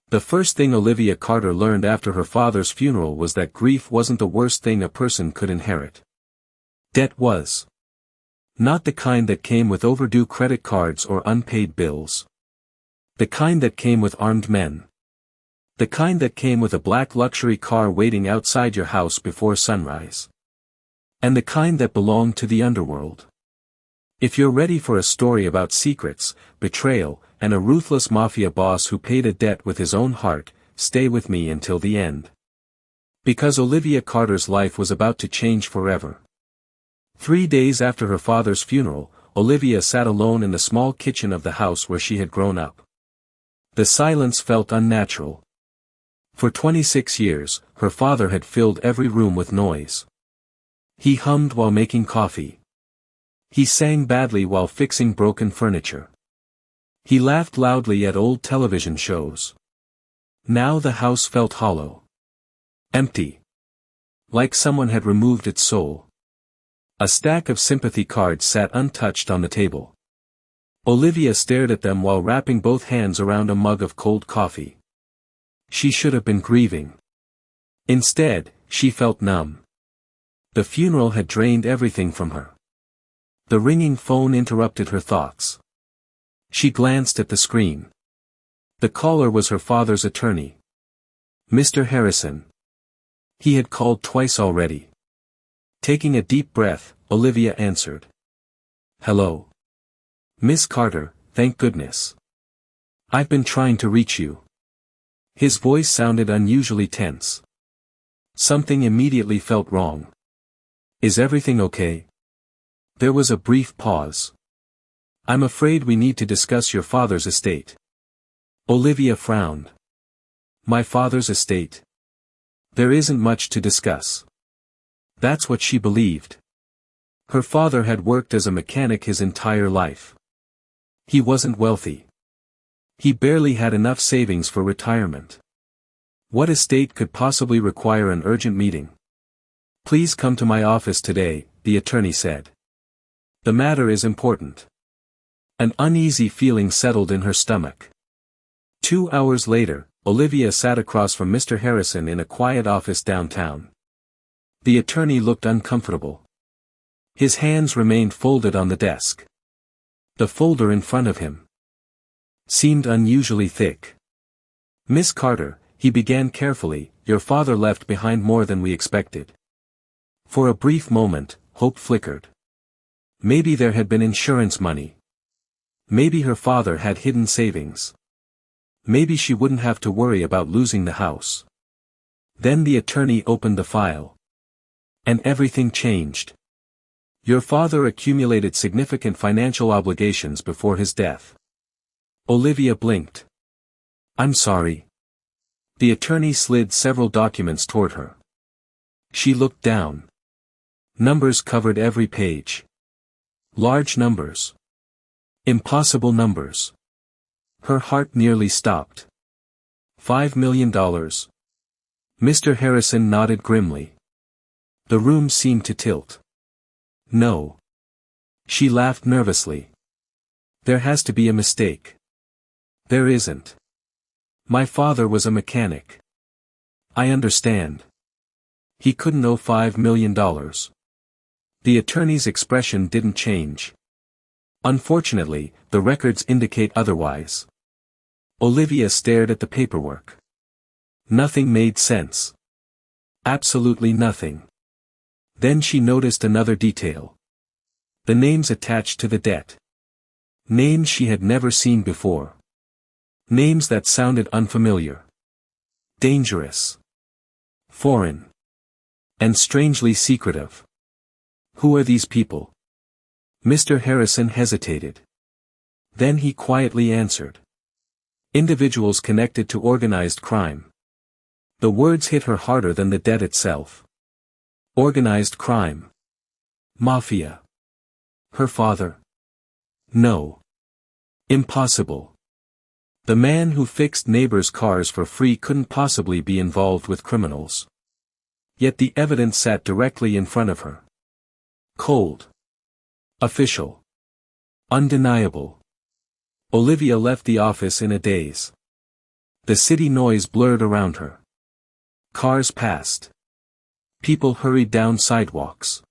The first thing Olivia Carter learned after her father's funeral was that grief wasn't the worst thing a person could inherit. Debt was. Not the kind that came with overdue credit cards or unpaid bills. The kind that came with armed men. The kind that came with a black luxury car waiting outside your house before sunrise. And the kind that belonged to the underworld. If you're ready for a story about secrets, betrayal, and a ruthless mafia boss who paid a debt with his own heart, stay with me until the end. Because Olivia Carter's life was about to change forever. 3 days after her father's funeral, Olivia sat alone in the small kitchen of the house where she had grown up. The silence felt unnatural. For 26 years, her father had filled every room with noise. He hummed while making coffee. He sang badly while fixing broken furniture. He laughed loudly at old television shows. Now the house felt hollow. Empty. Like someone had removed its soul. A stack of sympathy cards sat untouched on the table. Olivia stared at them while wrapping both hands around a mug of cold coffee. She should have been grieving. Instead, she felt numb. The funeral had drained everything from her. The ringing phone interrupted her thoughts. She glanced at the screen. The caller was her father's attorney. Mr. Harrison. He had called twice already. Taking a deep breath, Olivia answered. Hello. Miss Carter, thank goodness. I've been trying to reach you. His voice sounded unusually tense. Something immediately felt wrong. Is everything okay? There was a brief pause. I'm afraid we need to discuss your father's estate. Olivia frowned. My father's estate? There isn't much to discuss. That's what she believed. Her father had worked as a mechanic his entire life. He wasn't wealthy. He barely had enough savings for retirement. What estate could possibly require an urgent meeting? Please come to my office today, the attorney said. The matter is important. An uneasy feeling settled in her stomach. 2 hours later, Olivia sat across from Mr. Harrison in a quiet office downtown. The attorney looked uncomfortable. His hands remained folded on the desk. The folder in front of him seemed unusually thick. Miss Carter, he began carefully, your father left behind more than we expected. For a brief moment, hope flickered. Maybe there had been insurance money. Maybe her father had hidden savings. Maybe she wouldn't have to worry about losing the house. Then the attorney opened the file. And everything changed. Your father accumulated significant financial obligations before his death. Olivia blinked. I'm sorry. The attorney slid several documents toward her. She looked down. Numbers covered every page. Large numbers. Impossible numbers. Her heart nearly stopped. $5 million. Mr. Harrison nodded grimly. The room seemed to tilt. No. She laughed nervously. There has to be a mistake. There isn't. My father was a mechanic. I understand. He couldn't owe $5 million. The attorney's expression didn't change. Unfortunately, the records indicate otherwise. Olivia stared at the paperwork. Nothing made sense. Absolutely nothing. Then she noticed another detail. The names attached to the debt. Names she had never seen before. Names that sounded unfamiliar. Dangerous. Foreign. And strangely secretive. Who are these people? Mr. Harrison hesitated. Then he quietly answered. Individuals connected to organized crime. The words hit her harder than the debt itself. Organized crime. Mafia. Her father? No. Impossible. The man who fixed neighbors' cars for free couldn't possibly be involved with criminals. Yet the evidence sat directly in front of her. Cold. Official. Undeniable. Olivia left the office in a daze. The city noise blurred around her. Cars passed. People hurried down sidewalks.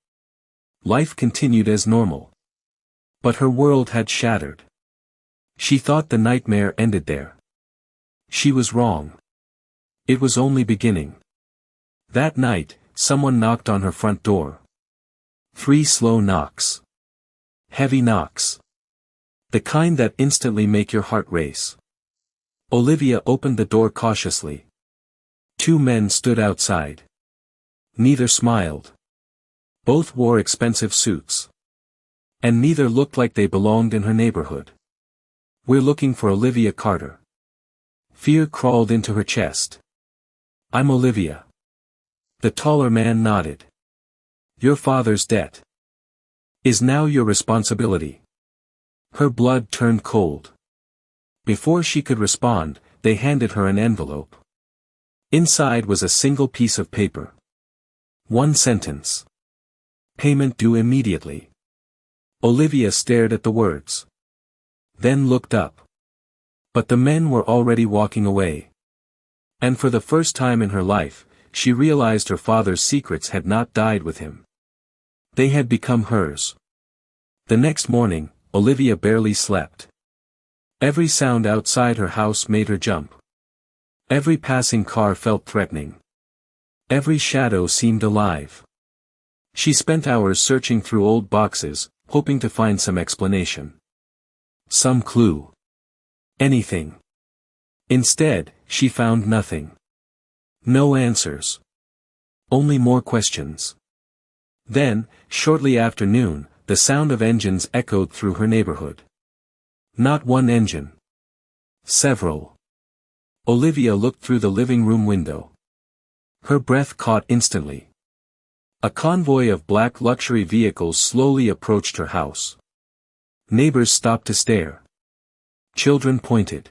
Life continued as normal. But her world had shattered. She thought the nightmare ended there. She was wrong. It was only beginning. That night, someone knocked on her front door. 3 slow knocks. Heavy knocks. The kind that instantly make your heart race. Olivia opened the door cautiously. 2 men stood outside. Neither smiled. Both wore expensive suits. And neither looked like they belonged in her neighborhood. "We're looking for Olivia Carter." Fear crawled into her chest. "I'm Olivia." The taller man nodded. "Your father's debt is now your responsibility." Her blood turned cold. Before she could respond, they handed her an envelope. Inside was a single piece of paper. 1 sentence. Payment due immediately. Olivia stared at the words. Then looked up. But the men were already walking away. And for the first time in her life, she realized her father's secrets had not died with him. They had become hers. The next morning, Olivia barely slept. Every sound outside her house made her jump. Every passing car felt threatening. Every shadow seemed alive. She spent hours searching through old boxes, hoping to find some explanation. Some clue. Anything. Instead, she found nothing. No answers. Only more questions. Then, shortly after noon, the sound of engines echoed through her neighborhood. Not one engine. Several. Olivia looked through the living room window. Her breath caught instantly. A convoy of black luxury vehicles slowly approached her house. Neighbors stopped to stare. Children pointed.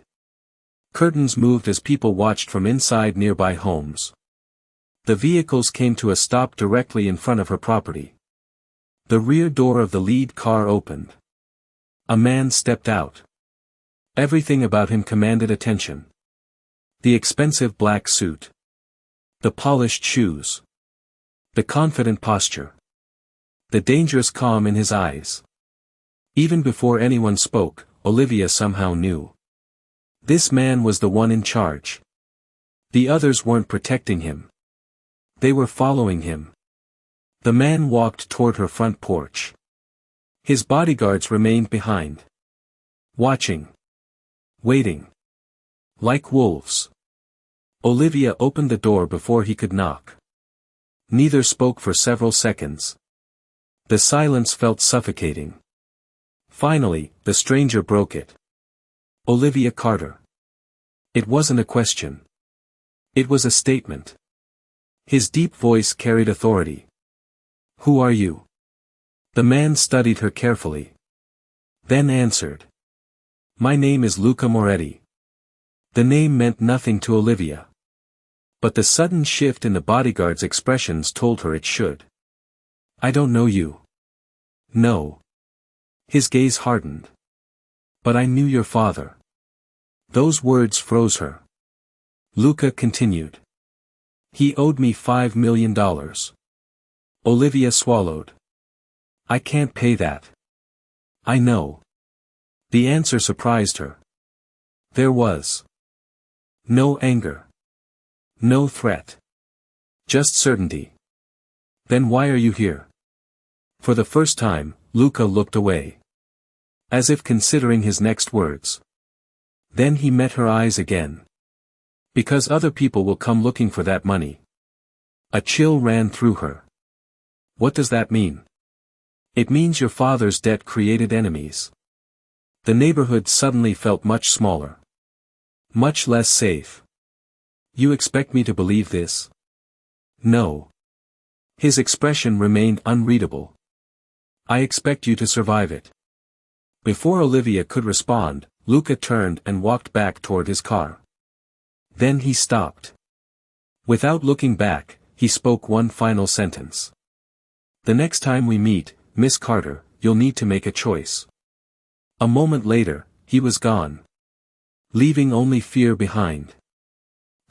Curtains moved as people watched from inside nearby homes. The vehicles came to a stop directly in front of her property. The rear door of the lead car opened. A man stepped out. Everything about him commanded attention. The expensive black suit. The polished shoes. The confident posture. The dangerous calm in his eyes. Even before anyone spoke, Olivia somehow knew. This man was the one in charge. The others weren't protecting him. They were following him. The man walked toward her front porch. His bodyguards remained behind. Watching. Waiting. Like wolves. Olivia opened the door before he could knock. Neither spoke for several seconds. The silence felt suffocating. Finally, the stranger broke it. Olivia Carter. It wasn't a question. It was a statement. His deep voice carried authority. "Who are you?" The man studied her carefully. Then answered. "My name is Luca Moretti." The name meant nothing to Olivia. But the sudden shift in the bodyguard's expressions told her it should. "I don't know you." "No." His gaze hardened. "But I knew your father." Those words froze her. Luca continued. "He owed me $5 million. Olivia swallowed. "I can't pay that." "I know." The answer surprised her. There was no anger. No threat. Just certainty. "Then why are you here?" For the first time, Luca looked away. As if considering his next words. Then he met her eyes again. "Because other people will come looking for that money." A chill ran through her. "What does that mean?" "It means your father's debt created enemies." The neighborhood suddenly felt much smaller. Much less safe. "You expect me to believe this?" "No." His expression remained unreadable. "I expect you to survive it." Before Olivia could respond, Luca turned and walked back toward his car. Then he stopped. Without looking back, he spoke one final sentence. "The next time we meet, Miss Carter, you'll need to make a choice." A moment later, he was gone. Leaving only fear behind.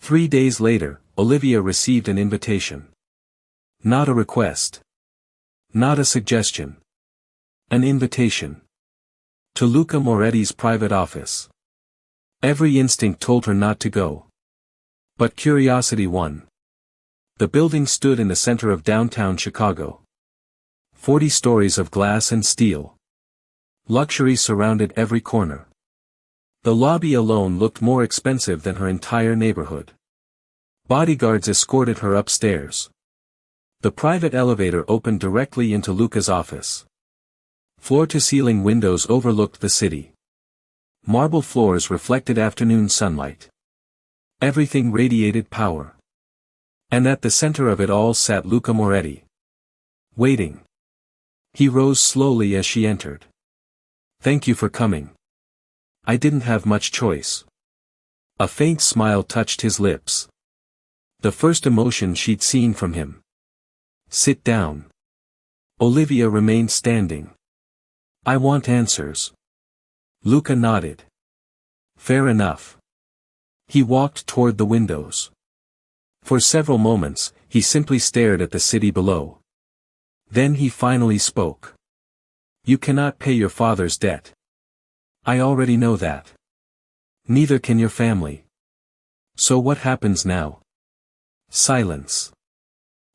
3 days later, Olivia received an invitation. Not a request. Not a suggestion. An invitation. To Luca Moretti's private office. Every instinct told her not to go. But curiosity won. The building stood in the center of downtown Chicago. 40 stories of glass and steel. Luxury surrounded every corner. The lobby alone looked more expensive than her entire neighborhood. Bodyguards escorted her upstairs. The private elevator opened directly into Luca's office. Floor-to-ceiling windows overlooked the city. Marble floors reflected afternoon sunlight. Everything radiated power. And at the center of it all sat Luca Moretti. Waiting. He rose slowly as she entered. "Thank you for coming. I didn't have much choice." A faint smile touched his lips. The first emotion she'd seen from him. "Sit down." Olivia remained standing. "I want answers." Luca nodded. "Fair enough." He walked toward the windows. For several moments, he simply stared at the city below. Then he finally spoke. "You cannot pay your father's debt. I already know that. Neither can your family. So what happens now?" Silence.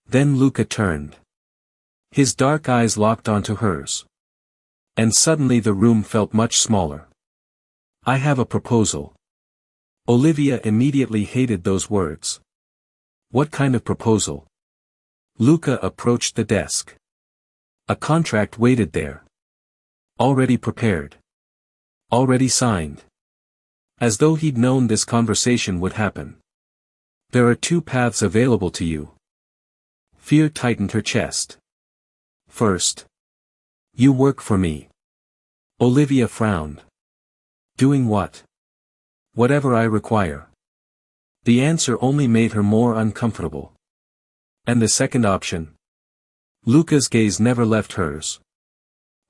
Then Luca turned. His dark eyes locked onto hers. And suddenly the room felt much smaller. "I have a proposal." Olivia immediately hated those words. What kind of proposal? Luca approached the desk. A contract waited there. Already prepared. Already signed. As though he'd known this conversation would happen. "There are 2 paths available to you." Fear tightened her chest. "First. You work for me." Olivia frowned. "Doing what?" "Whatever I require." The answer only made her more uncomfortable. "And the second option?" Luca's gaze never left hers.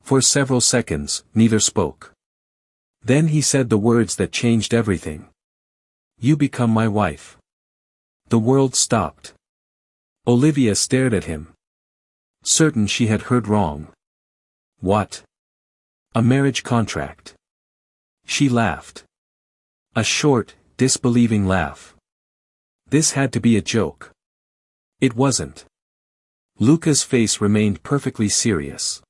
For several seconds, neither spoke. Then he said the words that changed everything. "You become my wife." The world stopped. Olivia stared at him. Certain she had heard wrong. What? A marriage contract. She laughed. A short, disbelieving laugh. This had to be a joke. It wasn't. Luca's face remained perfectly serious.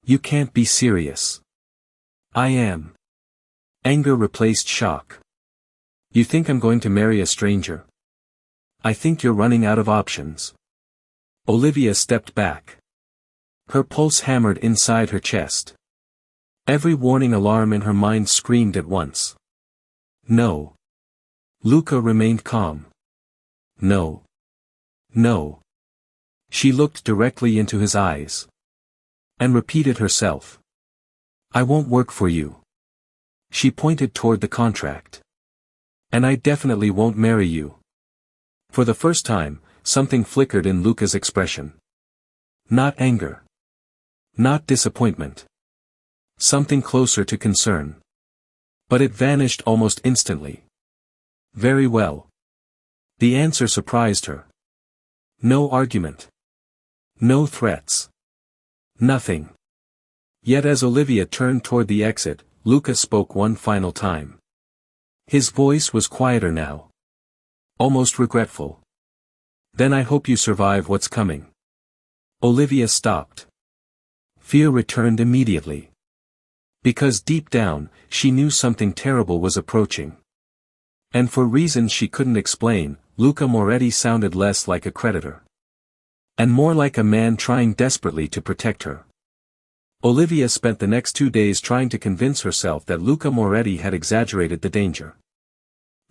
"You can't be serious." "I am." Anger replaced shock. "You think I'm going to marry a stranger?" "I think you're running out of options." Olivia stepped back. Her pulse hammered inside her chest. Every warning alarm in her mind screamed at once. "No." Luca remained calm. "No. No." She looked directly into his eyes. And repeated herself. "I won't work for you." She pointed toward the contract. "And I definitely won't marry you." For the first time, something flickered in Luca's expression. Not anger. Not disappointment. Something closer to concern. But it vanished almost instantly. "Very well." The answer surprised her. No argument. No threats. Nothing. Yet as Olivia turned toward the exit, Luca spoke one final time. His voice was quieter now. Almost regretful. "Then I hope you survive what's coming." Olivia stopped. Fear returned immediately. Because deep down, she knew something terrible was approaching. And for reasons she couldn't explain, Luca Moretti sounded less like a creditor. And more like a man trying desperately to protect her. Olivia spent the next 2 days trying to convince herself that Luca Moretti had exaggerated the danger.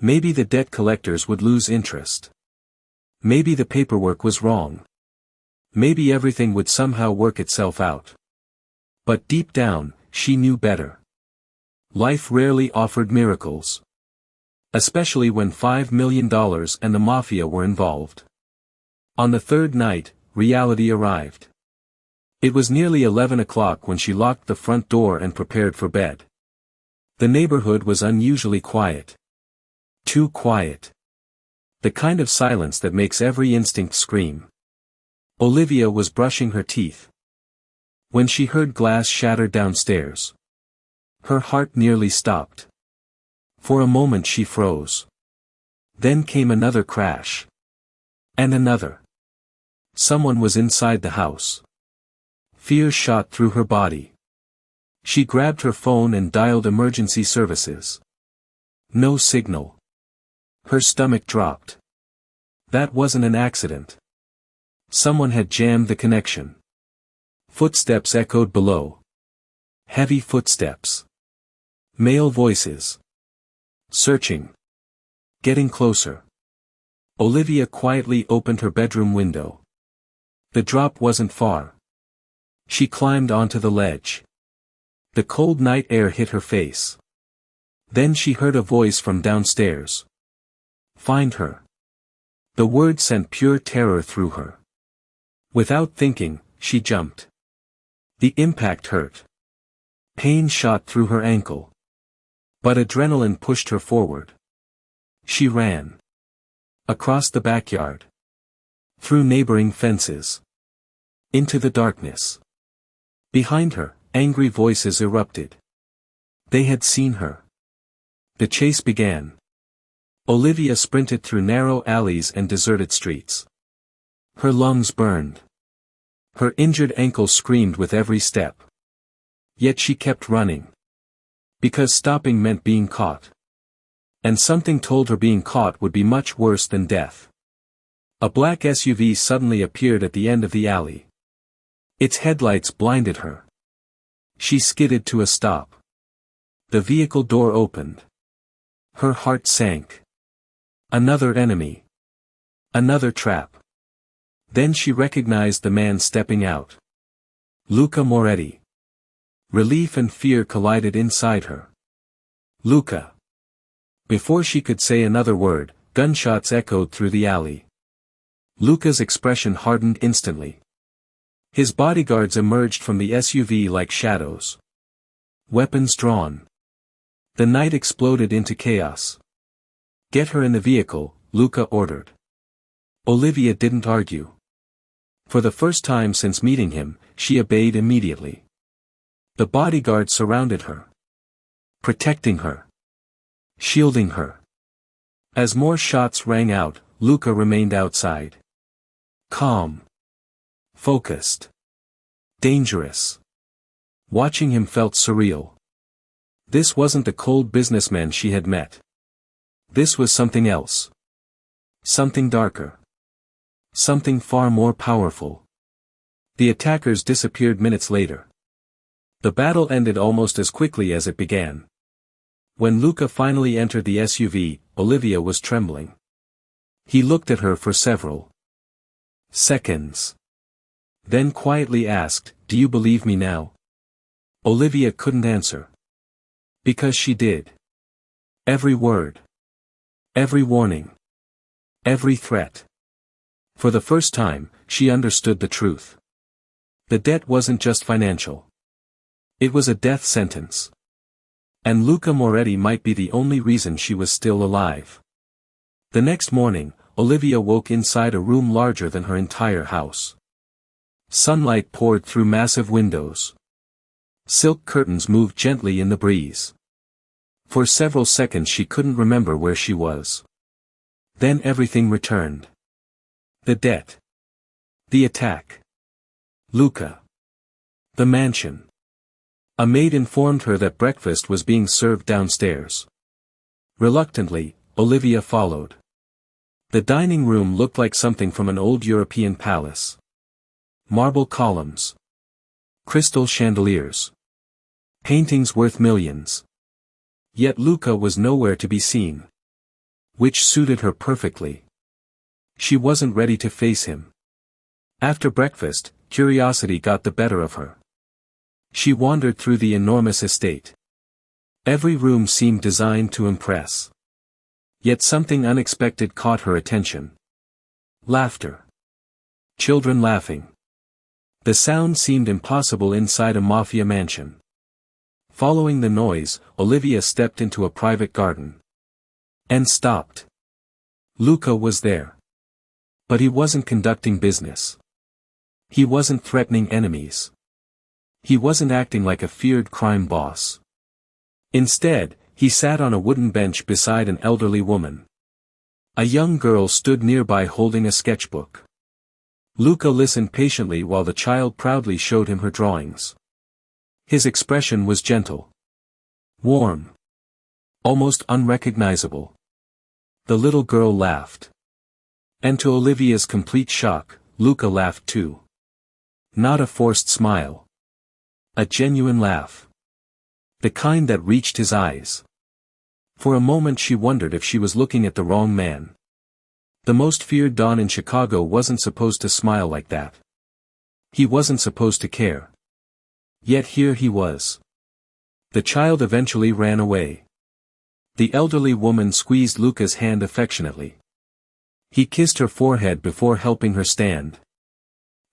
Maybe the debt collectors would lose interest. Maybe the paperwork was wrong. Maybe everything would somehow work itself out. But deep down, she knew better. Life rarely offered miracles. Especially when $5 million and the Mafia were involved. On the 3rd night, reality arrived. It was nearly 11 o'clock when she locked the front door and prepared for bed. The neighborhood was unusually quiet. Too quiet. The kind of silence that makes every instinct scream. Olivia was brushing her teeth when she heard glass shatter downstairs. Her heart nearly stopped. For a moment she froze. Then came another crash. And another. Someone was inside the house. Fear shot through her body. She grabbed her phone and dialed emergency services. No signal. Her stomach dropped. That wasn't an accident. Someone had jammed the connection. Footsteps echoed below. Heavy footsteps. Male voices. Searching. Getting closer. Olivia quietly opened her bedroom window. The drop wasn't far. She climbed onto the ledge. The cold night air hit her face. Then she heard a voice from downstairs. Find her. The word sent pure terror through her. Without thinking, she jumped. The impact hurt. Pain shot through her ankle. But adrenaline pushed her forward. She ran. Across the backyard. Through neighboring fences. Into the darkness. Behind her, angry voices erupted. They had seen her. The chase began. Olivia sprinted through narrow alleys and deserted streets. Her lungs burned. Her injured ankle screamed with every step. Yet she kept running. Because stopping meant being caught. And something told her being caught would be much worse than death. A black SUV suddenly appeared at the end of the alley. Its headlights blinded her. She skidded to a stop. The vehicle door opened. Her heart sank. Another enemy. Another trap. Then she recognized the man stepping out. Luca Moretti. Relief and fear collided inside her. Luca. Before she could say another word, gunshots echoed through the alley. Luca's expression hardened instantly. His bodyguards emerged from the SUV like shadows. Weapons drawn. The night exploded into chaos. Get her in the vehicle, Luca ordered. Olivia didn't argue. For the first time since meeting him, she obeyed immediately. The bodyguards surrounded her. Protecting her. Shielding her. As more shots rang out, Luca remained outside. Calm. Focused. Dangerous. Watching him felt surreal. This wasn't the cold businessman she had met. This was something else. Something darker. Something far more powerful. The attackers disappeared minutes later. The battle ended almost as quickly as it began. When Luca finally entered the SUV, Olivia was trembling. He looked at her for several seconds. Then quietly asked, "Do you believe me now?" Olivia couldn't answer. Because she did. Every word. Every warning. Every threat. For the first time, she understood the truth. The debt wasn't just financial. It was a death sentence. And Luca Moretti might be the only reason she was still alive. The next morning, Olivia woke inside a room larger than her entire house. Sunlight poured through massive windows. Silk curtains moved gently in the breeze. For several seconds she couldn't remember where she was. Then everything returned. The debt. The attack. Luca. The mansion. A maid informed her that breakfast was being served downstairs. Reluctantly, Olivia followed. The dining room looked like something from an old European palace. Marble columns. Crystal chandeliers. Paintings worth millions. Yet Luca was nowhere to be seen. Which suited her perfectly. She wasn't ready to face him. After breakfast, curiosity got the better of her. She wandered through the enormous estate. Every room seemed designed to impress. Yet something unexpected caught her attention. Laughter. Children laughing. The sound seemed impossible inside a Mafia mansion. Following the noise, Olivia stepped into a private garden. And stopped. Luca was there. But he wasn't conducting business. He wasn't threatening enemies. He wasn't acting like a feared crime boss. Instead, he sat on a wooden bench beside an elderly woman. A young girl stood nearby holding a sketchbook. Luca listened patiently while the child proudly showed him her drawings. His expression was gentle. Warm. Almost unrecognizable. The little girl laughed. And to Olivia's complete shock, Luca laughed too. Not a forced smile. A genuine laugh. The kind that reached his eyes. For a moment she wondered if she was looking at the wrong man. The most feared don in Chicago wasn't supposed to smile like that. He wasn't supposed to care. Yet here he was. The child eventually ran away. The elderly woman squeezed Luca's hand affectionately. He kissed her forehead before helping her stand.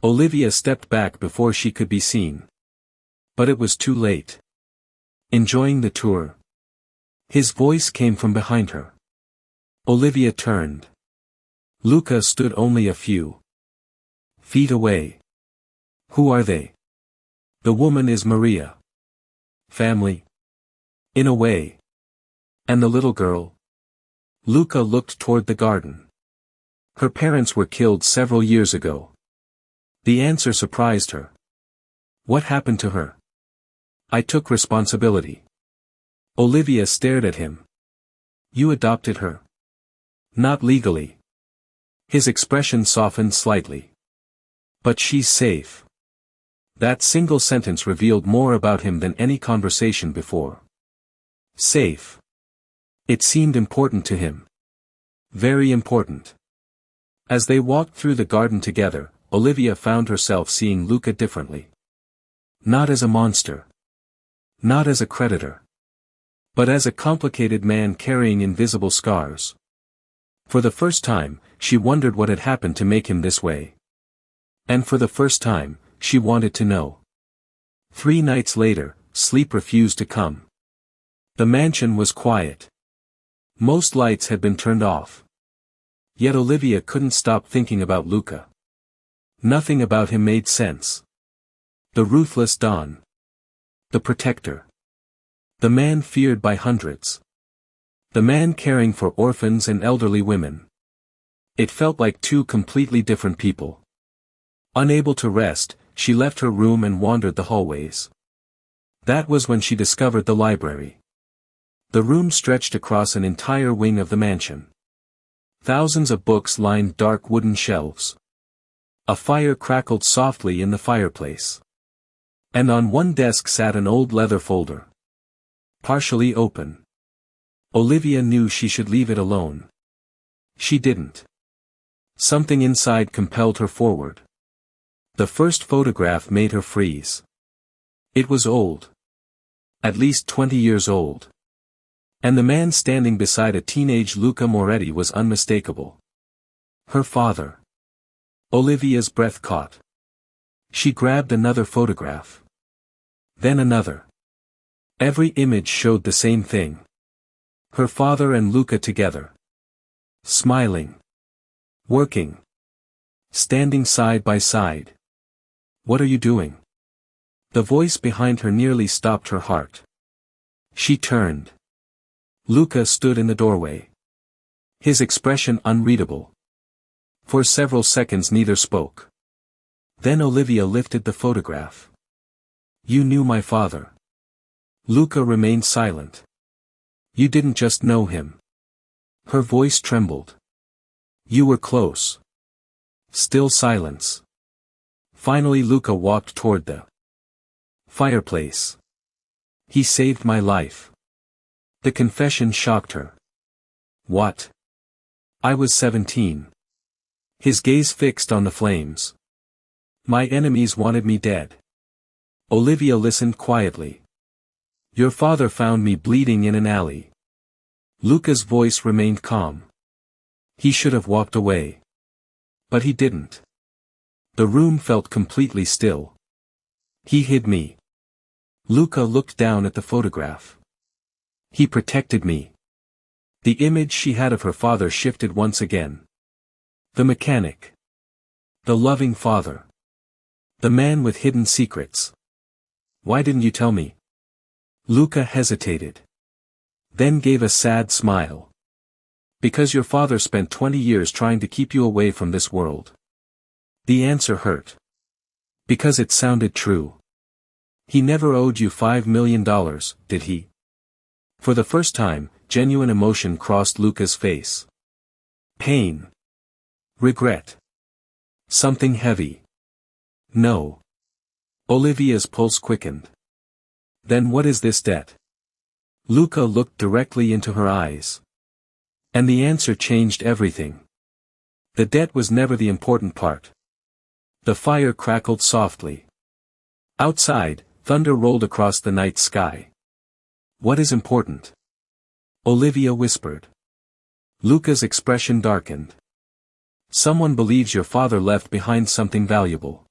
Olivia stepped back before she could be seen. But it was too late. Enjoying the tour? His voice came from behind her. Olivia turned. Luca stood only a few feet away. Who are they? The woman is Maria. Family? In a way. And the little girl? Luca looked toward the garden. Her parents were killed several years ago. The answer surprised her. What happened to her? I took responsibility. Olivia stared at him. You adopted her? Not legally. His expression softened slightly. But she's safe. That single sentence revealed more about him than any conversation before. Safe. It seemed important to him. Very important. As they walked through the garden together, Olivia found herself seeing Luca differently. Not as a monster. Not as a creditor. But as a complicated man carrying invisible scars. For the first time, she wondered what had happened to make him this way. And for the first time, she wanted to know. 3 nights later, sleep refused to come. The mansion was quiet. Most lights had been turned off. Yet Olivia couldn't stop thinking about Luca. Nothing about him made sense. The ruthless Don. The protector. The man feared by hundreds. The man caring for orphans and elderly women. It felt like 2 completely different people. Unable to rest, she left her room and wandered the hallways. That was when she discovered the library. The room stretched across an entire wing of the mansion. Thousands of books lined dark wooden shelves. A fire crackled softly in the fireplace. And on one desk sat an old leather folder. Partially open. Olivia knew she should leave it alone. She didn't. Something inside compelled her forward. The first photograph made her freeze. It was old. At least 20 years old. And the man standing beside a teenage Luca Moretti was unmistakable. Her father. Olivia's breath caught. She grabbed another photograph. Then another. Every image showed the same thing. Her father and Luca together. Smiling. Working. Standing side by side. What are you doing? The voice behind her nearly stopped her heart. She turned. Luca stood in the doorway. His expression unreadable. For several seconds neither spoke. Then Olivia lifted the photograph. You knew my father. Luca remained silent. You didn't just know him. Her voice trembled. You were close. Still silence. Finally Luca walked toward the fireplace. He saved my life. The confession shocked her. What? I was 17. His gaze fixed on the flames. My enemies wanted me dead. Olivia listened quietly. Your father found me bleeding in an alley. Luca's voice remained calm. He should have walked away. But he didn't. The room felt completely still. He hid me. Luca looked down at the photograph. He protected me. The image she had of her father shifted once again. The mechanic. The loving father. The man with hidden secrets. Why didn't you tell me? Luca hesitated. Then gave a sad smile. Because your father spent 20 years trying to keep you away from this world. The answer hurt. Because it sounded true. He never owed you $5 million, did he? For the first time, genuine emotion crossed Luca's face. Pain. Regret. Something heavy. No. Olivia's pulse quickened. Then what is this debt? Luca looked directly into her eyes. And the answer changed everything. The debt was never the important part. The fire crackled softly. Outside, thunder rolled across the night sky. What is important? Olivia whispered. Luca's expression darkened. Someone believes your father left behind something valuable.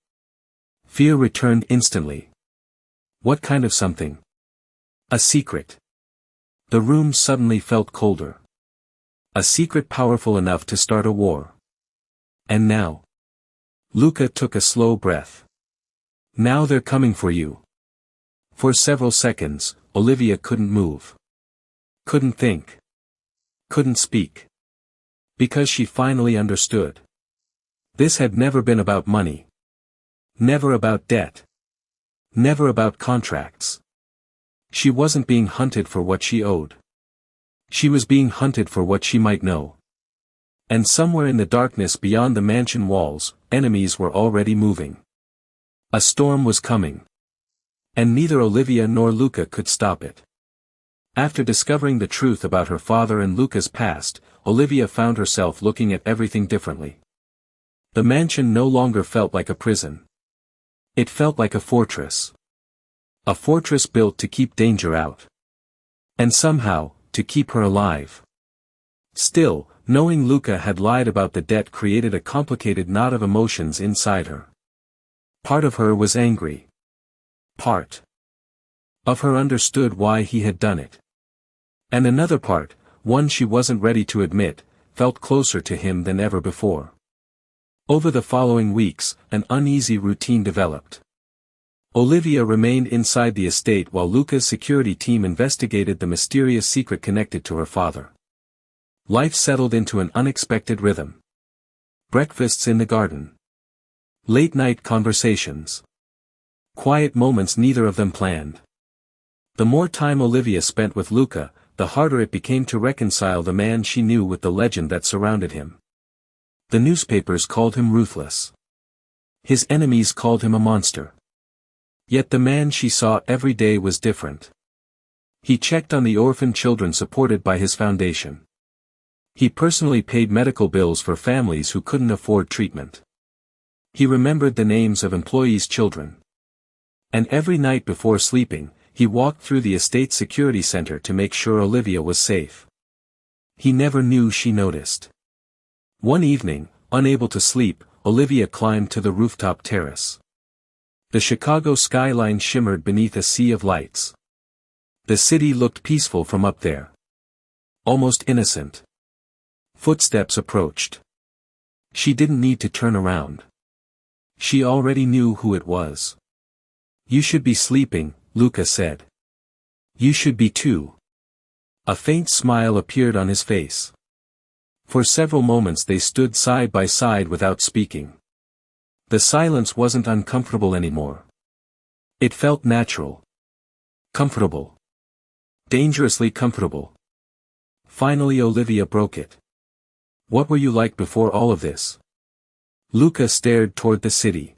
Fear returned instantly. What kind of something? A secret. The room suddenly felt colder. A secret powerful enough to start a war. And now? Luca took a slow breath. Now they're coming for you. For several seconds, Olivia couldn't move. Couldn't think. Couldn't speak. Because she finally understood. This had never been about money. Never about debt. Never about contracts. She wasn't being hunted for what she owed. She was being hunted for what she might know. And somewhere in the darkness beyond the mansion walls, enemies were already moving. A storm was coming. And neither Olivia nor Luca could stop it. After discovering the truth about her father and Luca's past, Olivia found herself looking at everything differently. The mansion no longer felt like a prison. It felt like a fortress. A fortress built to keep danger out. And somehow, to keep her alive. Still, knowing Luca had lied about the debt created a complicated knot of emotions inside her. Part of her was angry. Part of her understood why he had done it. And another part, one she wasn't ready to admit, felt closer to him than ever before. Over the following weeks, an uneasy routine developed. Olivia remained inside the estate while Luca's security team investigated the mysterious secret connected to her father. Life settled into an unexpected rhythm. Breakfasts in the garden. Late-night conversations. Quiet moments neither of them planned. The more time Olivia spent with Luca, the harder it became to reconcile the man she knew with the legend that surrounded him. The newspapers called him ruthless. His enemies called him a monster. Yet the man she saw every day was different. He checked on the orphan children supported by his foundation. He personally paid medical bills for families who couldn't afford treatment. He remembered the names of employees' children. And every night before sleeping, he walked through the estate security center to make sure Olivia was safe. He never knew she noticed. One evening, unable to sleep, Olivia climbed to the rooftop terrace. The Chicago skyline shimmered beneath a sea of lights. The city looked peaceful from up there. Almost innocent. Footsteps approached. She didn't need to turn around. She already knew who it was. You should be sleeping, Luca said. You should be too. A faint smile appeared on his face. For several moments they stood side by side without speaking. The silence wasn't uncomfortable anymore. It felt natural. Comfortable. Dangerously comfortable. Finally Olivia broke it. What were you like before all of this? Luca stared toward the city.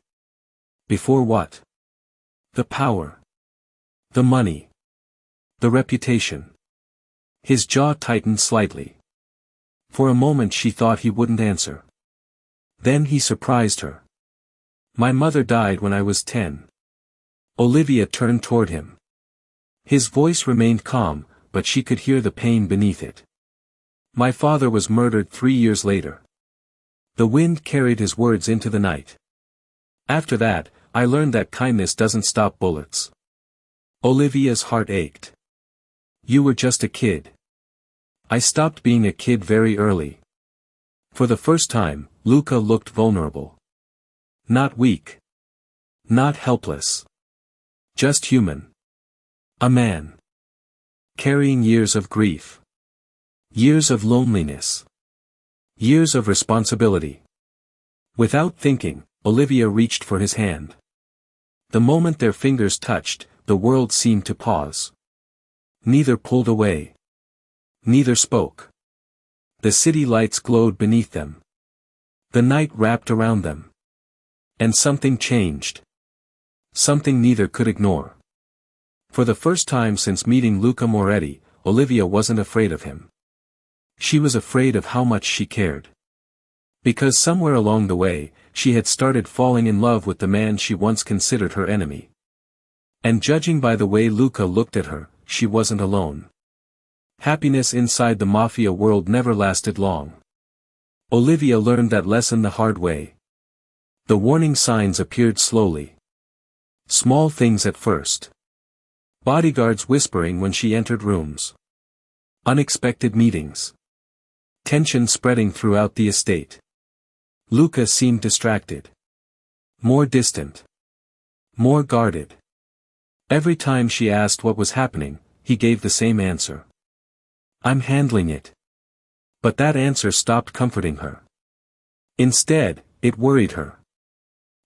Before what? The power. The money. The reputation. His jaw tightened slightly. For a moment she thought he wouldn't answer. Then he surprised her. My mother died when I was 10. Olivia turned toward him. His voice remained calm, but she could hear the pain beneath it. My father was murdered 3 years later. The wind carried his words into the night. After that, I learned that kindness doesn't stop bullets. Olivia's heart ached. You were just a kid. I stopped being a kid very early. For the first time, Luca looked vulnerable. Not weak. Not helpless. Just human. A man. Carrying years of grief. Years of loneliness. Years of responsibility. Without thinking, Olivia reached for his hand. The moment their fingers touched, the world seemed to pause. Neither pulled away. Neither spoke. The city lights glowed beneath them. The night wrapped around them. And something changed. Something neither could ignore. For the first time since meeting Luca Moretti, Olivia wasn't afraid of him. She was afraid of how much she cared. Because somewhere along the way, she had started falling in love with the man she once considered her enemy. And judging by the way Luca looked at her, she wasn't alone. Happiness inside the Mafia world never lasted long. Olivia learned that lesson the hard way. The warning signs appeared slowly. Small things at first. Bodyguards whispering when she entered rooms. Unexpected meetings. Tension spreading throughout the estate. Luca seemed distracted. More distant. More guarded. Every time she asked what was happening, he gave the same answer. I'm handling it. But that answer stopped comforting her. Instead, it worried her.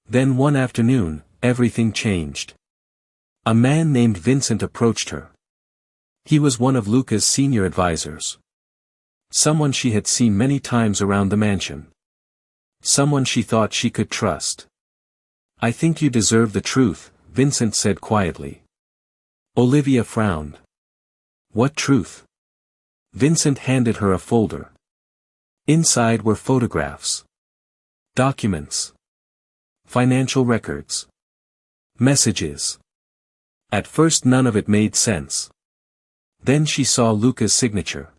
Then one afternoon, everything changed. A man named Vincent approached her. He was one of Luca's senior advisors. Someone she had seen many times around the mansion. Someone she thought she could trust. I think you deserve the truth, Vincent said quietly. Olivia frowned. What truth? Vincent handed her a folder. Inside were photographs. Documents. Financial records. Messages. At first none of it made sense. Then she saw Luca's signature.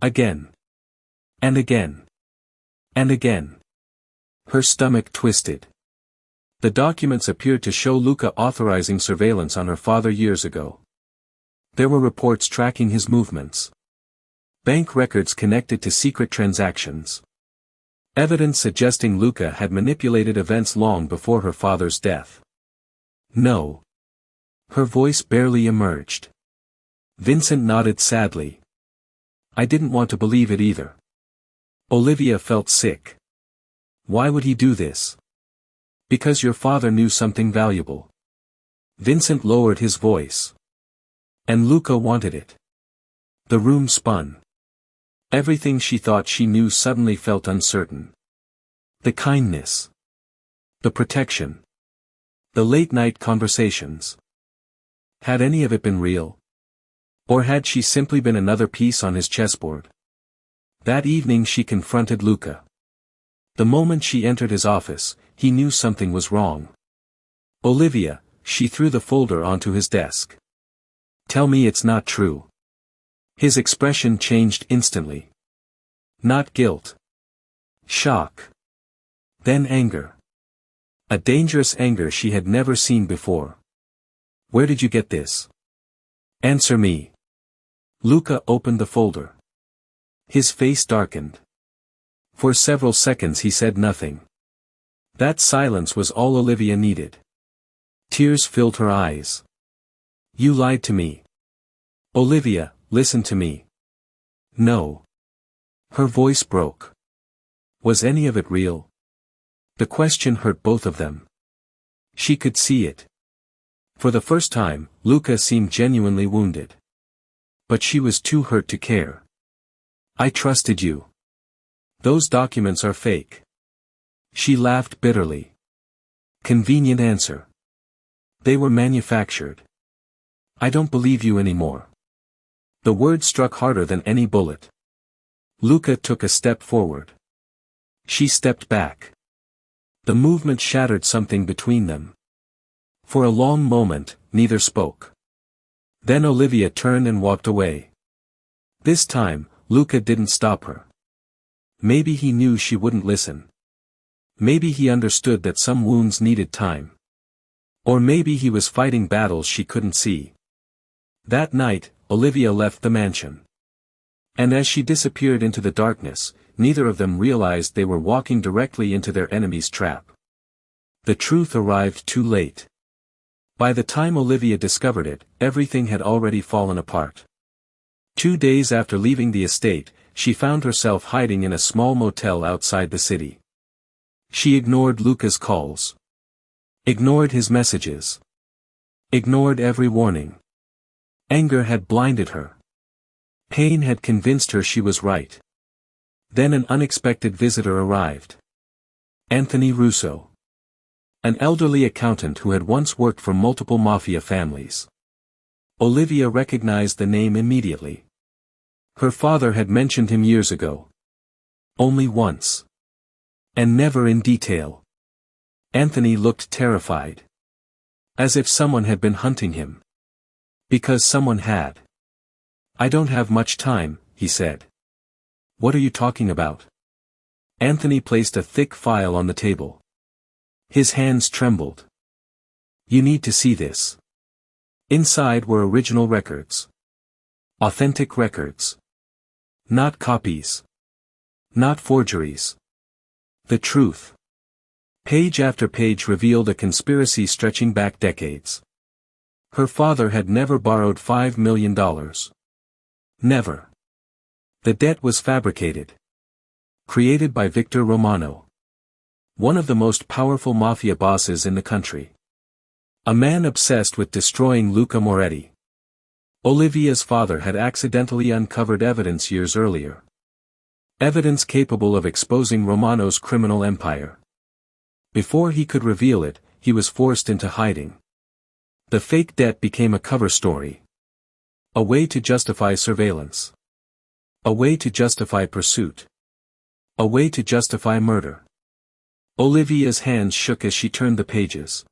Again. And again. And again. Her stomach twisted. The documents appeared to show Luca authorizing surveillance on her father years ago. There were reports tracking his movements. Bank records connected to secret transactions. Evidence suggesting Luca had manipulated events long before her father's death. No. Her voice barely emerged. Vincent nodded sadly. I didn't want to believe it either. Olivia felt sick. Why would he do this? Because your father knew something valuable. Vincent lowered his voice. And Luca wanted it. The room spun. Everything she thought she knew suddenly felt uncertain. The kindness. The protection. The late-night conversations. Had any of it been real? Or had she simply been another piece on his chessboard? That evening she confronted Luca. The moment she entered his office, he knew something was wrong. Olivia, she threw the folder onto his desk. Tell me it's not true. His expression changed instantly. Not guilt. Shock. Then anger. A dangerous anger she had never seen before. Where did you get this? Answer me. Luca opened the folder. His face darkened. For several seconds he said nothing. That silence was all Olivia needed. Tears filled her eyes. You lied to me. Olivia, listen to me. No. Her voice broke. Was any of it real? The question hurt both of them. She could see it. For the first time, Luca seemed genuinely wounded. But she was too hurt to care. I trusted you. Those documents are fake. She laughed bitterly. Convenient answer. They were manufactured. I don't believe you anymore. The word struck harder than any bullet. Luca took a step forward. She stepped back. The movement shattered something between them. For a long moment, neither spoke. Then Olivia turned and walked away. This time, Luca didn't stop her. Maybe he knew she wouldn't listen. Maybe he understood that some wounds needed time. Or maybe he was fighting battles she couldn't see. That night, Olivia left the mansion. And as she disappeared into the darkness, neither of them realized they were walking directly into their enemy's trap. The truth arrived too late. By the time Olivia discovered it, everything had already fallen apart. 2 days after leaving the estate, she found herself hiding in a small motel outside the city. She ignored Luca's calls. Ignored his messages. Ignored every warning. Anger had blinded her. Pain had convinced her she was right. Then an unexpected visitor arrived. Anthony Russo. An elderly accountant who had once worked for multiple Mafia families. Olivia recognized the name immediately. Her father had mentioned him years ago. Only once. And never in detail. Anthony looked terrified. As if someone had been hunting him. Because someone had. "I don't have much time," he said. "What are you talking about?" Anthony placed a thick file on the table. His hands trembled. "You need to see this." Inside were original records. Authentic records. Not copies. Not forgeries. The truth. Page after page revealed a conspiracy stretching back decades. Her father had never borrowed $5 million. Never. The debt was fabricated. Created by Victor Romano. One of the most powerful Mafia bosses in the country. A man obsessed with destroying Luca Moretti. Olivia's father had accidentally uncovered evidence years earlier. Evidence capable of exposing Romano's criminal empire. Before he could reveal it, he was forced into hiding. The fake debt became a cover story. A way to justify surveillance. A way to justify pursuit. A way to justify murder. Olivia's hands shook as she turned the pages.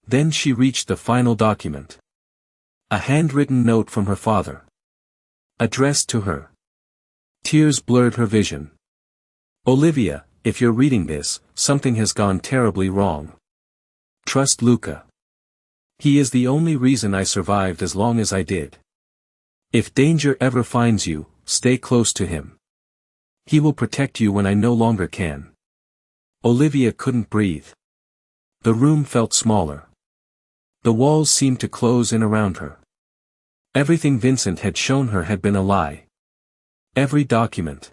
Then she reached the final document. A handwritten note from her father. Addressed to her. Tears blurred her vision. "Olivia, if you're reading this, something has gone terribly wrong. Trust Luca. He is the only reason I survived as long as I did. If danger ever finds you, stay close to him. He will protect you when I no longer can." Olivia couldn't breathe. The room felt smaller. The walls seemed to close in around her. Everything Vincent had shown her had been a lie. Every document.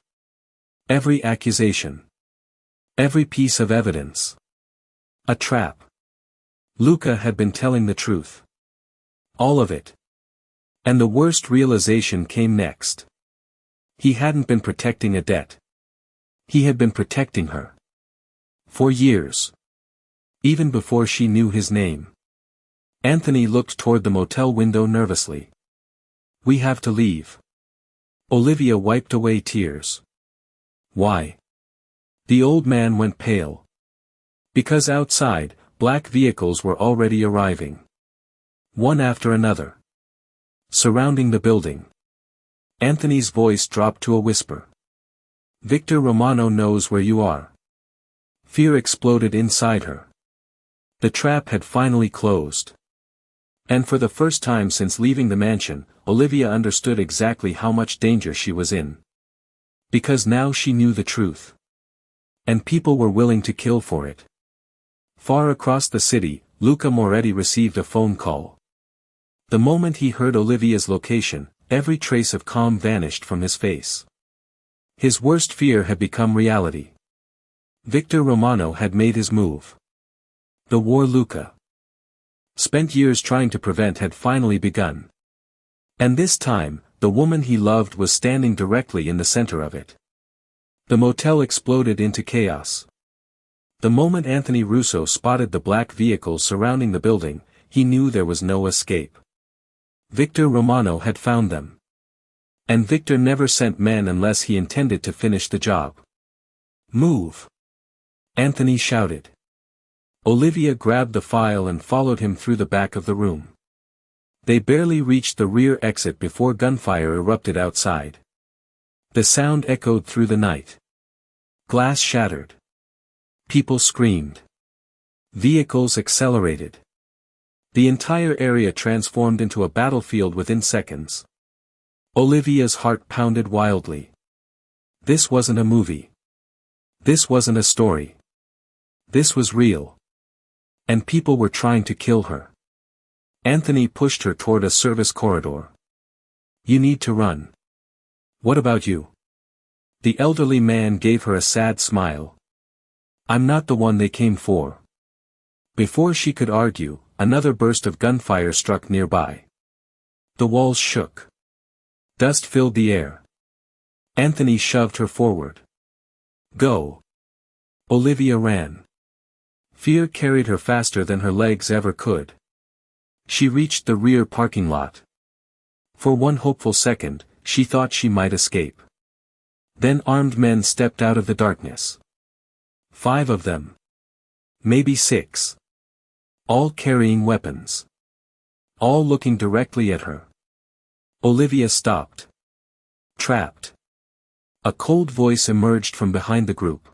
Every accusation. Every piece of evidence. A trap. Luca had been telling the truth. All of it. And the worst realization came next. He hadn't been protecting a debt. He had been protecting her. For years. Even before she knew his name. Anthony looked toward the motel window nervously. "We have to leave." Olivia wiped away tears. "Why?" The old man went pale. Because outside, black vehicles were already arriving. One after another. Surrounding the building. Anthony's voice dropped to a whisper. "Victor Romano knows where you are." Fear exploded inside her. The trap had finally closed. And for the first time since leaving the mansion, Olivia understood exactly how much danger she was in. Because now she knew the truth. And people were willing to kill for it. Far across the city, Luca Moretti received a phone call. The moment he heard Olivia's location, every trace of calm vanished from his face. His worst fear had become reality. Victor Romano had made his move. The war Luca spent years trying to prevent had finally begun. And this time, the woman he loved was standing directly in the center of it. The motel exploded into chaos. The moment Anthony Russo spotted the black vehicles surrounding the building, he knew there was no escape. Victor Romano had found them. And Victor never sent men unless he intended to finish the job. "Move!" Anthony shouted. Olivia grabbed the file and followed him through the back of the room. They barely reached the rear exit before gunfire erupted outside. The sound echoed through the night. Glass shattered. People screamed. Vehicles accelerated. The entire area transformed into a battlefield within seconds. Olivia's heart pounded wildly. This wasn't a movie. This wasn't a story. This was real. And people were trying to kill her. Anthony pushed her toward a service corridor. You need to run. What about you? The elderly man gave her a sad smile. I'm not the one they came for. Before she could argue, another burst of gunfire struck nearby. The walls shook. Dust filled the air. Anthony shoved her forward. Go. Olivia ran. Fear carried her faster than her legs ever could. She reached the rear parking lot. For one hopeful second, she thought she might escape. Then armed men stepped out of the darkness. 5 of them. Maybe 6. All carrying weapons. All looking directly at her. Olivia stopped. Trapped. A cold voice emerged from behind the group.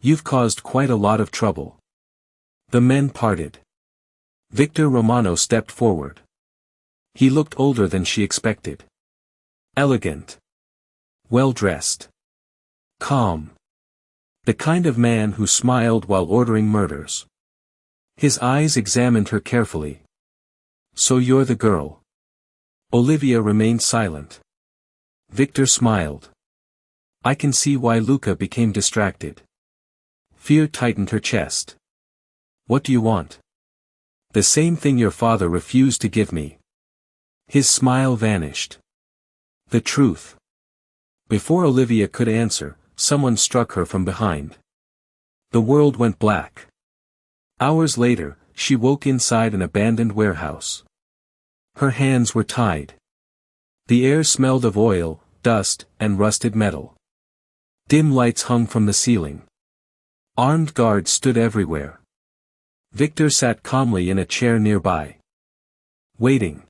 You've caused quite a lot of trouble. The men parted. Victor Romano stepped forward. He looked older than she expected. Elegant. Well-dressed. Calm. The kind of man who smiled while ordering murders. His eyes examined her carefully. So you're the girl. Olivia remained silent. Victor smiled. I can see why Luca became distracted. Fear tightened her chest. What do you want? The same thing your father refused to give me. His smile vanished. The truth. Before Olivia could answer, someone struck her from behind. The world went black. Hours later, she woke inside an abandoned warehouse. Her hands were tied. The air smelled of oil, dust, and rusted metal. Dim lights hung from the ceiling. Armed guards stood everywhere. Victor sat calmly in a chair nearby. Waiting.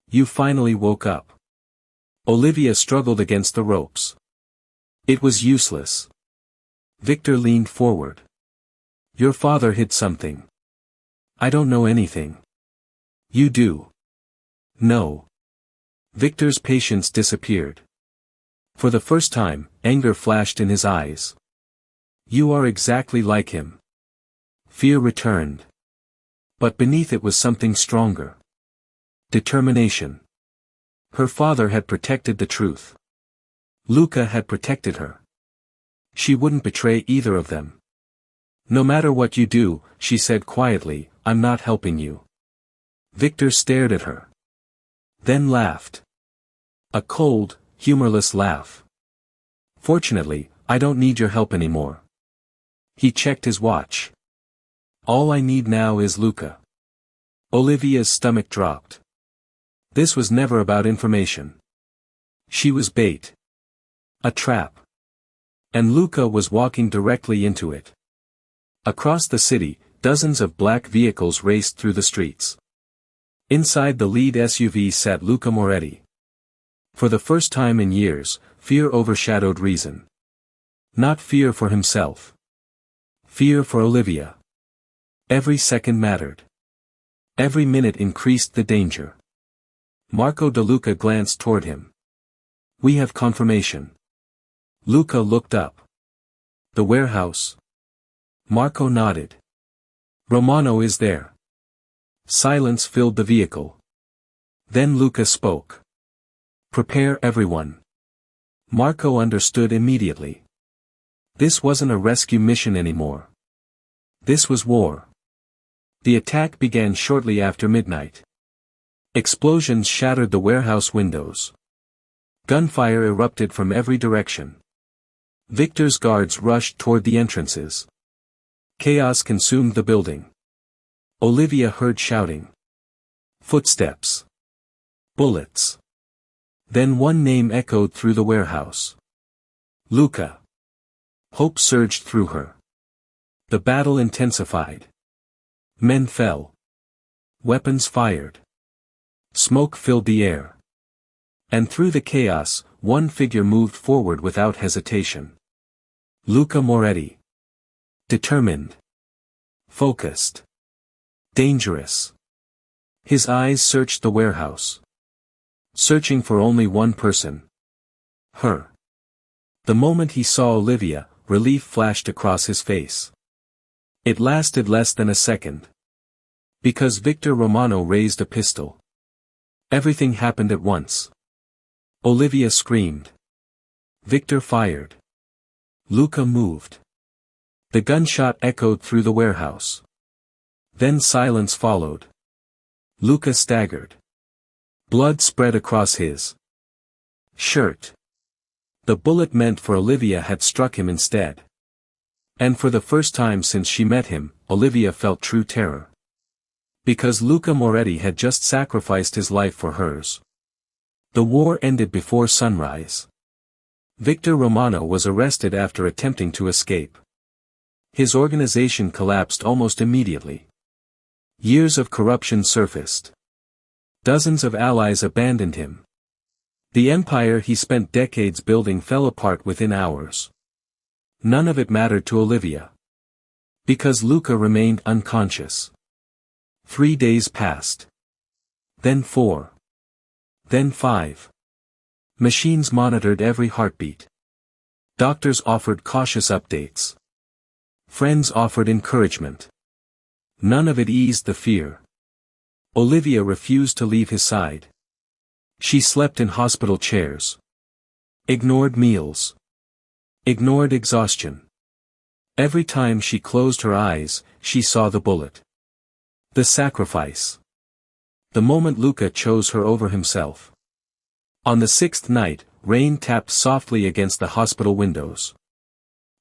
You finally woke up. Olivia struggled against the ropes. It was useless. Victor leaned forward. Your father hid something. I don't know anything. You do. No. Victor's patience disappeared. For the first time, anger flashed in his eyes. You are exactly like him. Fear returned. But beneath it was something stronger. Determination. Her father had protected the truth. Luca had protected her. She wouldn't betray either of them. No matter what you do, she said quietly, I'm not helping you. Victor stared at her. Then laughed. A cold, humorless laugh. Fortunately, I don't need your help anymore. He checked his watch. All I need now is Luca. Olivia's stomach dropped. This was never about information. She was bait. A trap. And Luca was walking directly into it. Across the city, dozens of black vehicles raced through the streets. Inside the lead SUV sat Luca Moretti. For the first time in years, fear overshadowed reason. Not fear for himself. Fear for Olivia. Every second mattered. Every minute increased the danger. Marco De Luca glanced toward him. We have confirmation. Luca looked up. The warehouse. Marco nodded. Romano is there. Silence filled the vehicle. Then Luca spoke. Prepare everyone. Marco understood immediately. This wasn't a rescue mission anymore. This was war. The attack began shortly after midnight. Explosions shattered the warehouse windows. Gunfire erupted from every direction. Victor's guards rushed toward the entrances. Chaos consumed the building. Olivia heard shouting. Footsteps. Bullets. Then one name echoed through the warehouse. Luca. Hope surged through her. The battle intensified. Men fell. Weapons fired. Smoke filled the air. And through the chaos, one figure moved forward without hesitation. Luca Moretti. Determined. Focused. Dangerous. His eyes searched the warehouse. Searching for only one person. Her. The moment he saw Olivia, relief flashed across his face. It lasted less than a second. Because Victor Romano raised a pistol. Everything happened at once. Olivia screamed. Victor fired. Luca moved. The gunshot echoed through the warehouse. Then silence followed. Luca staggered. Blood spread across his shirt. The bullet meant for Olivia had struck him instead. And for the first time since she met him, Olivia felt true terror. Because Luca Moretti had just sacrificed his life for hers. The war ended before sunrise. Victor Romano was arrested after attempting to escape. His organization collapsed almost immediately. Years of corruption surfaced. Dozens of allies abandoned him. The empire he spent decades building fell apart within hours. None of it mattered to Olivia. Because Luca remained unconscious. 3 days passed. Then 4. Then 5. Machines monitored every heartbeat. Doctors offered cautious updates. Friends offered encouragement. None of it eased the fear. Olivia refused to leave his side. She slept in hospital chairs. Ignored meals. Ignored exhaustion. Every time she closed her eyes, she saw the bullet. The sacrifice. The moment Luca chose her over himself. On the 6th night, rain tapped softly against the hospital windows.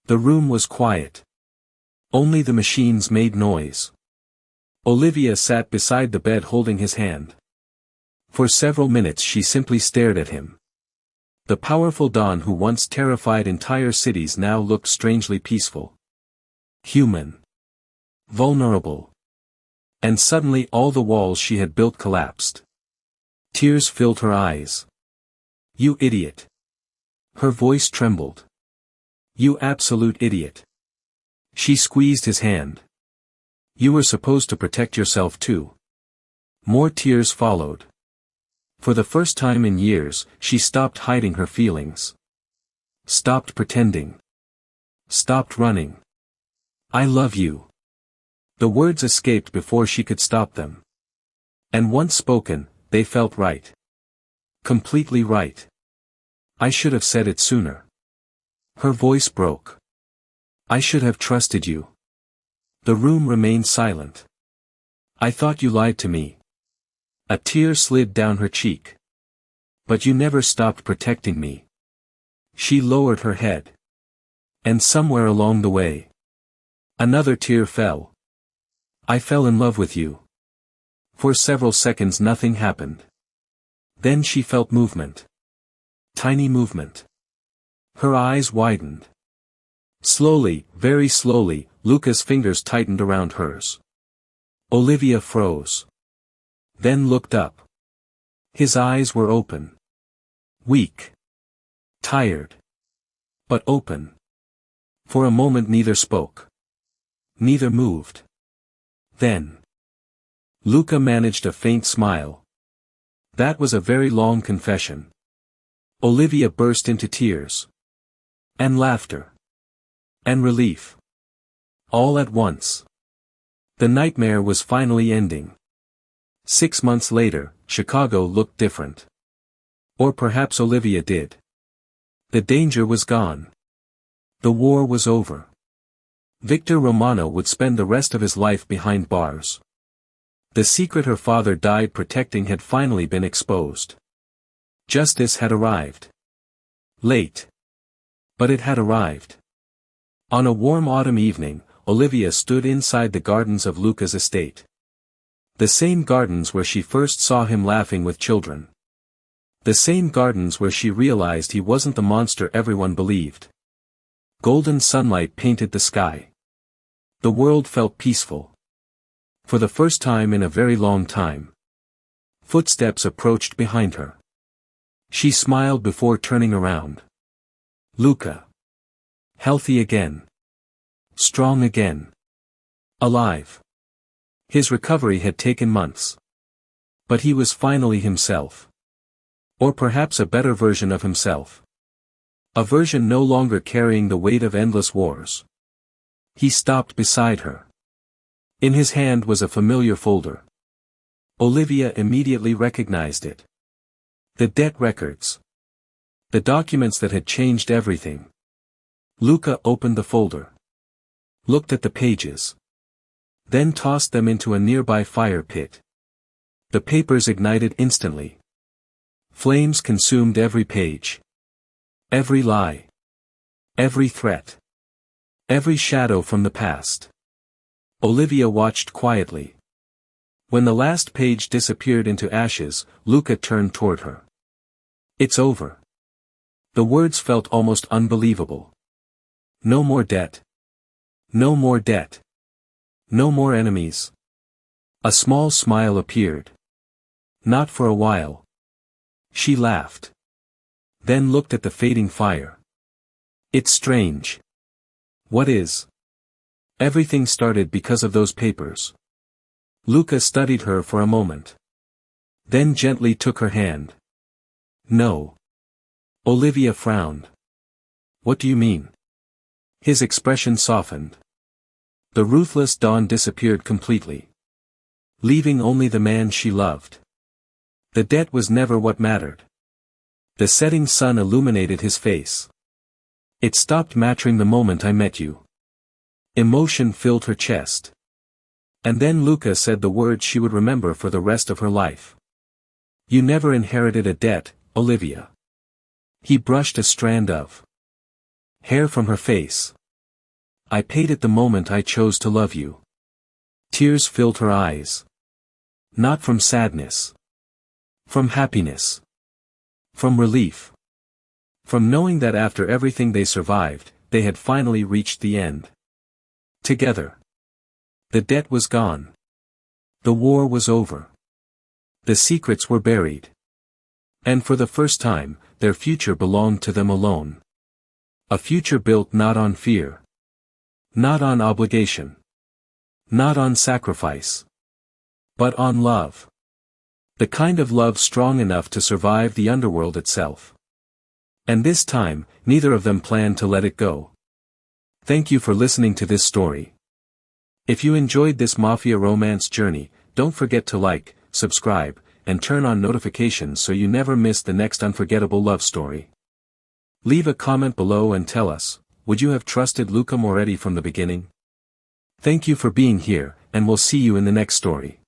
The room was quiet. Only the machines made noise. Olivia sat beside the bed holding his hand. For several minutes she simply stared at him. The powerful Don who once terrified entire cities now looked strangely peaceful. Human. Vulnerable. And suddenly all the walls she had built collapsed. Tears filled her eyes. You idiot. Her voice trembled. You absolute idiot. She squeezed his hand. You were supposed to protect yourself too. More tears followed. For the first time in years, she stopped hiding her feelings. Stopped pretending. Stopped running. I love you. The words escaped before she could stop them. And once spoken, they felt right. Completely right. I should have said it sooner. Her voice broke. I should have trusted you. The room remained silent. I thought you lied to me. A tear slid down her cheek. But you never stopped protecting me. She lowered her head. And somewhere along the way, another tear fell. I fell in love with you. For several seconds nothing happened. Then she felt movement. Tiny movement. Her eyes widened. Slowly, very slowly, Luca's fingers tightened around hers. Olivia froze. Then looked up. His eyes were open. Weak. Tired. But open. For a moment neither spoke. Neither moved. Then. Luca managed a faint smile. That was a very long confession. Olivia burst into tears. And laughter. And relief. All at once. The nightmare was finally ending. 6 months later, Chicago looked different. Or perhaps Olivia did. The danger was gone. The war was over. Victor Romano would spend the rest of his life behind bars. The secret her father died protecting had finally been exposed. Justice had arrived. Late. But it had arrived. On a warm autumn evening, Olivia stood inside the gardens of Luca's estate. The same gardens where she first saw him laughing with children. The same gardens where she realized he wasn't the monster everyone believed. Golden sunlight painted the sky. The world felt peaceful. For the first time in a very long time. Footsteps approached behind her. She smiled before turning around. Luca. Healthy again. Strong again. Alive. His recovery had taken months. But he was finally himself. Or perhaps a better version of himself. A version no longer carrying the weight of endless wars. He stopped beside her. In his hand was a familiar folder. Olivia immediately recognized it. The debt records. The documents that had changed everything. Luca opened the folder. Looked at the pages. Then tossed them into a nearby fire pit. The papers ignited instantly. Flames consumed every page. Every lie. Every threat. Every shadow from the past. Olivia watched quietly. When the last page disappeared into ashes, Luca turned toward her. "It's over." The words felt almost unbelievable. No more debt. No more debt. No more enemies. A small smile appeared. Not for a while. She laughed. Then looked at the fading fire. "It's strange." "What is?" "Everything started because of those papers." Luca studied her for a moment. Then gently took her hand. "No." Olivia frowned. "What do you mean?" His expression softened. The ruthless dawn disappeared completely. Leaving only the man she loved. The debt was never what mattered. The setting sun illuminated his face. "It stopped mattering the moment I met you." Emotion filled her chest. And then Luca said the words she would remember for the rest of her life. "You never inherited a debt, Olivia." He brushed a strand of hair from her face. "I paid it the moment I chose to love you." Tears filled her eyes. Not from sadness. From happiness. From relief. From knowing that after everything they survived, they had finally reached the end. Together. The debt was gone. The war was over. The secrets were buried. And for the first time, their future belonged to them alone. A future built not on fear. Not on obligation. Not on sacrifice. But on love. The kind of love strong enough to survive the underworld itself. And this time, neither of them planned to let it go. Thank you for listening to this story. If you enjoyed this Mafia romance journey, don't forget to like, subscribe, and turn on notifications so you never miss the next unforgettable love story. Leave a comment below and tell us, would you have trusted Luca Moretti from the beginning? Thank you for being here, and we'll see you in the next story.